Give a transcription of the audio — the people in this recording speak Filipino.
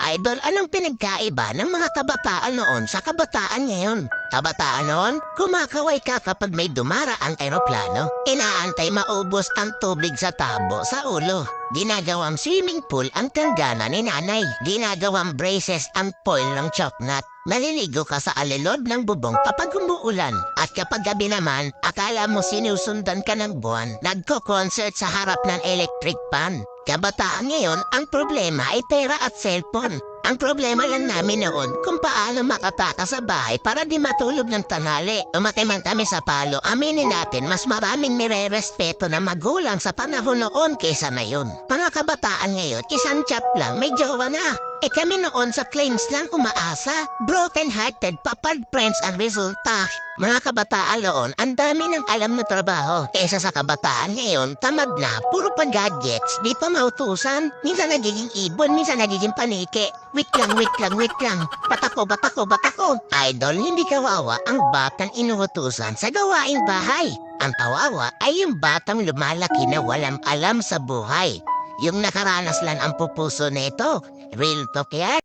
Idol, anong pinagkaiba ng mga kabataan noon sa kabataan ngayon? Kabataan noon, kumakaway ka kapag may dumaraang eroplano. Inaantay maubos ang tubig sa tabo sa ulo. Ginagawang swimming pool ang tanggana ni nanay. Ginagawang braces ang foil ng choknat. Maliligo ka sa alilod ng bubong kapag umuulan. At kapag gabi naman, akala mo sinusundan ka ng buwan. Nagko-concert sa harap ng electric pan. Kabataan ngayon, ang problema ay pera at cellphone. Ang problema lang namin noon kung paano makatakas sa bahay para di matulog ng tanghali. Umati man kami sa palo, aminin natin mas maraming nire-respeto na magulang sa panahon noon kaysa ngayon. Mga kabataan ngayon, isang chat lang, may jowa na. Kami noon sa claims lang umaasa. Broken-hearted, papad friends ang resulta. Mga kabataan noon, ang dami ng alam na trabaho. Kesa sa kabataan ngayon, tamad na, puro pa gadgets, di pa mautusan. Minsan nagiging ibon, minsan nagiging panike. Wait lang. Batako. Idol, hindi kawawa ang batang inuutusan sa gawaing bahay. Ang kawawa ay yung batang lumalaki na walang alam sa buhay. Yung nakaranas lang ang pupuso nito. Real talk yan.